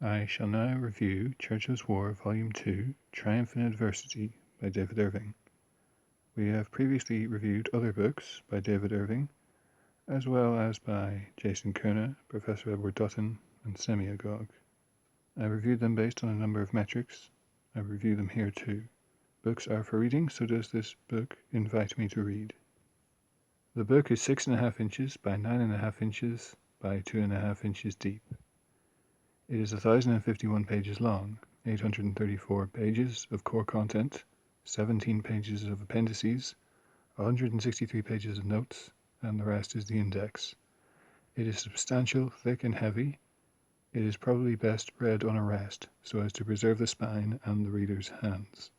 I shall now review Churchill's War, Volume 2, Triumph in Adversity by David Irving. We have previously reviewed other books by David Irving, as well as by Jason Kerner, Professor Edward Dutton, and Semiagog. I reviewed them based on a number of metrics. I review them here too. Books are for reading, so does this book invite me to read. The book is 6.5 inches by 9.5 inches by 2.5 inches deep. It is 1,051 pages long, 834 pages of core content, 17 pages of appendices, 163 pages of notes, and the rest is the index. It is substantial, thick, and heavy. It is probably best read on a rest, so as to preserve the spine and the reader's hands.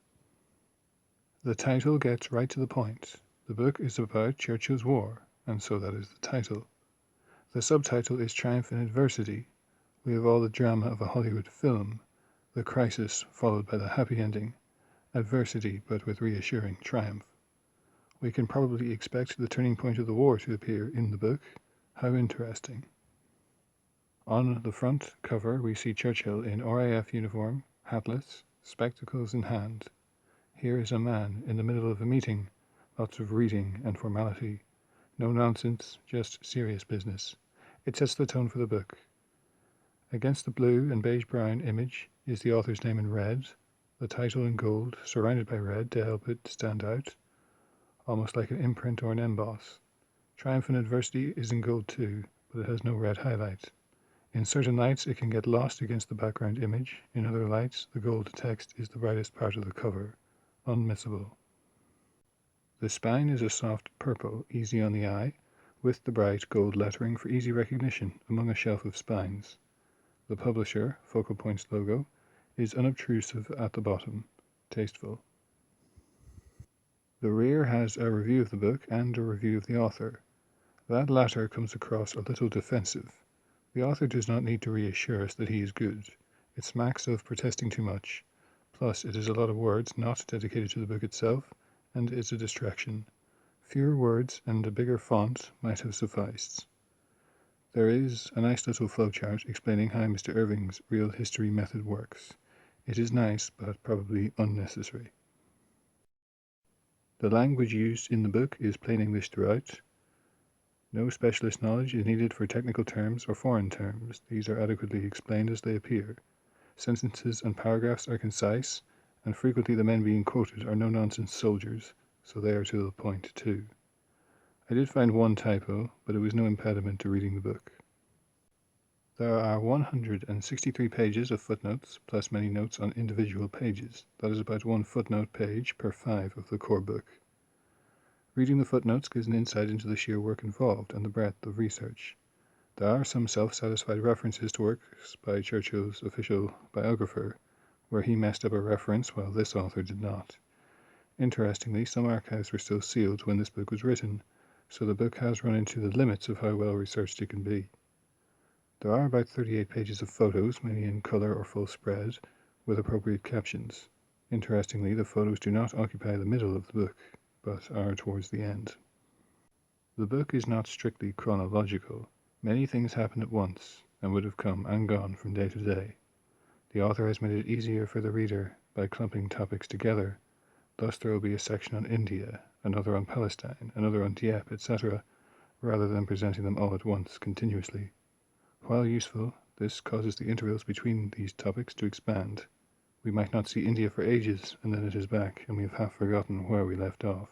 The title gets right to the point. The book is about Churchill's War, and so that is the title. The subtitle is Triumph in Adversity. We have all the drama of a Hollywood film, the crisis followed by the happy ending, adversity but with reassuring triumph. We can probably expect the turning point of the war to appear in the book. How interesting. On the front cover we see Churchill in RAF uniform, hatless, spectacles in hand. Here is a man in the middle of a meeting, lots of reading and formality. No nonsense, just serious business. It sets the tone for the book. Against the blue and beige-brown image is the author's name in red, the title in gold, surrounded by red to help it stand out, almost like an imprint or an emboss. Triumph in Adversity is in gold too, but it has no red highlight. In certain lights it can get lost against the background image, in other lights the gold text is the brightest part of the cover, unmissable. The spine is a soft purple, easy on the eye, with the bright gold lettering for easy recognition among a shelf of spines. The publisher, Focal Point's logo, is unobtrusive at the bottom, tasteful. The rear has a review of the book and a review of the author. That latter comes across a little defensive. The author does not need to reassure us that he is good. It smacks of protesting too much. Plus, it is a lot of words not dedicated to the book itself, and is a distraction. Fewer words and a bigger font might have sufficed. There is a nice little flowchart explaining how Mr. Irving's real history method works. It is nice, but probably unnecessary. The language used in the book is plain English throughout. No specialist knowledge is needed for technical terms or foreign terms. These are adequately explained as they appear. Sentences and paragraphs are concise, and frequently the men being quoted are no-nonsense soldiers, so they are to the point too. I did find one typo, but it was no impediment to reading the book. There are 163 pages of footnotes, plus many notes on individual pages. That is about one footnote page per 5 of the core book. Reading the footnotes gives an insight into the sheer work involved and the breadth of research. There are some self-satisfied references to works by Churchill's official biographer, where he messed up a reference while this author did not. Interestingly, some archives were still sealed when this book was written, so the book has run into the limits of how well researched it can be. There are about 38 pages of photos, many in color or full spread, with appropriate captions. Interestingly, the photos do not occupy the middle of the book, but are towards the end. The book is not strictly chronological. Many things happen at once, and would have come and gone from day to day. The author has made it easier for the reader by clumping topics together. Thus there will be a section on India, another on Palestine, another on Dieppe, etc., rather than presenting them all at once continuously. While useful, this causes the intervals between these topics to expand. We might not see India for ages, and then it is back, and we have half forgotten where we left off.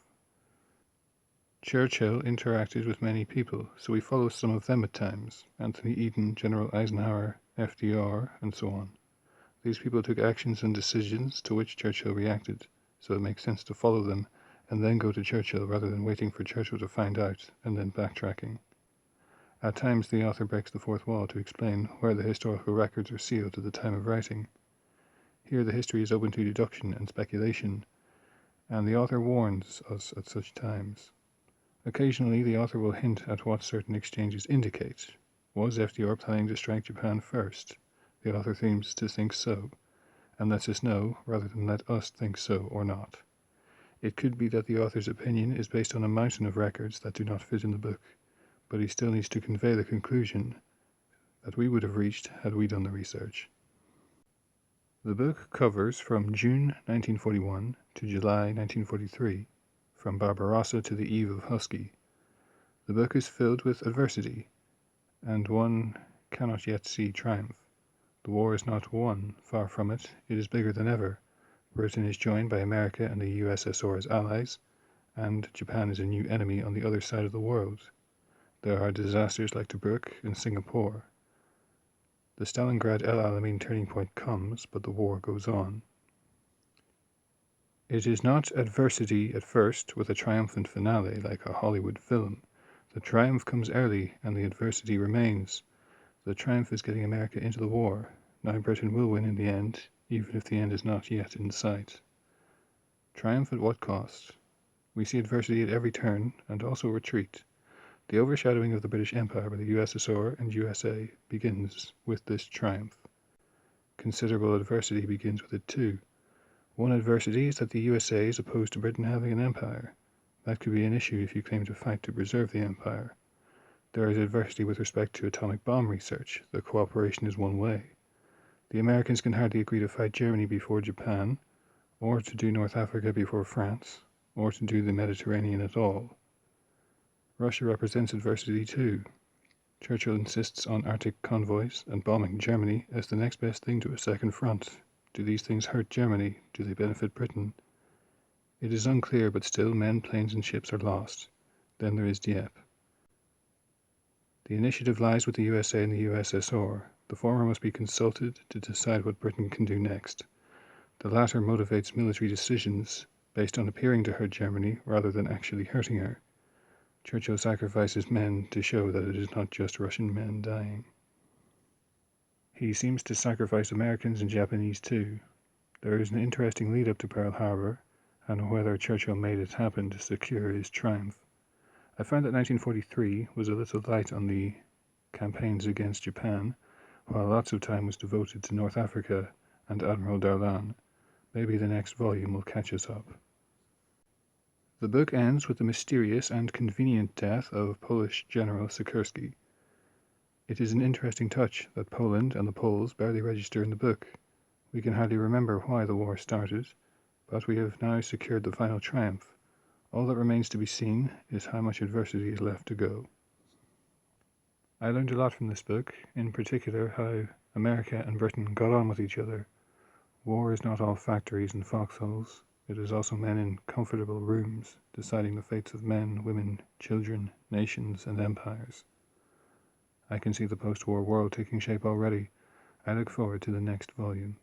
Churchill interacted with many people, so we follow some of them at times. Anthony Eden, General Eisenhower, FDR, and so on. These people took actions and decisions to which Churchill reacted, so it makes sense to follow them and then go to Churchill rather than waiting for Churchill to find out and then backtracking. At times the author breaks the fourth wall to explain where the historical records are sealed at the time of writing. Here the history is open to deduction and speculation, and the author warns us at such times. Occasionally the author will hint at what certain exchanges indicate. Was FDR planning to strike Japan first? The author seems to think so, and lets us know rather than let us think so or not. It could be that the author's opinion is based on a mountain of records that do not fit in the book, but he still needs to convey the conclusion that we would have reached had we done the research. The book covers from June 1941 to July 1943, from Barbarossa to the eve of Husky. The book is filled with adversity, and one cannot yet see triumph. The war is not won, far from it. It is bigger than ever. Britain is joined by America and the USSR as allies, and Japan is a new enemy on the other side of the world. There are disasters like Tobruk and Singapore. The Stalingrad El Alamein turning point comes, but the war goes on. It is not adversity at first with a triumphant finale like a Hollywood film. The triumph comes early and the adversity remains. The triumph is getting America into the war. Now Britain will win in the end, even if the end is not yet in sight. Triumph at what cost? We see adversity at every turn, and also retreat. The overshadowing of the British Empire by the USSR and USA begins with this triumph. Considerable adversity begins with it too. One adversity is that the USA is opposed to Britain having an empire. That could be an issue if you claim to fight to preserve the empire. There is adversity with respect to atomic bomb research. The cooperation is one way. The Americans can hardly agree to fight Germany before Japan, or to do North Africa before France, or to do the Mediterranean at all. Russia represents adversity too. Churchill insists on Arctic convoys and bombing Germany as the next best thing to a second front. Do these things hurt Germany? Do they benefit Britain? It is unclear, but still men, planes and ships are lost. Then there is Dieppe. The initiative lies with the USA and the USSR. The former must be consulted to decide what Britain can do next. The latter motivates military decisions based on appearing to hurt Germany rather than actually hurting her. Churchill sacrifices men to show that it is not just Russian men dying. He seems to sacrifice Americans and Japanese too. There is an interesting lead-up to Pearl Harbor, and whether Churchill made it happen to secure his triumph. I found that 1943 was a little light on the campaigns against Japan, while lots of time was devoted to North Africa and Admiral Darlan. Maybe the next volume will catch us up. The book ends with the mysterious and convenient death of Polish General Sikorski. It is an interesting touch that Poland and the Poles barely register in the book. We can hardly remember why the war started, but we have now secured the final triumph. All that remains to be seen is how much adversity is left to go. I learned a lot from this book, in particular how America and Britain got on with each other. War is not all factories and foxholes. It is also men in comfortable rooms, deciding the fates of men, women, children, nations, and empires. I can see the post-war world taking shape already. I look forward to the next volume.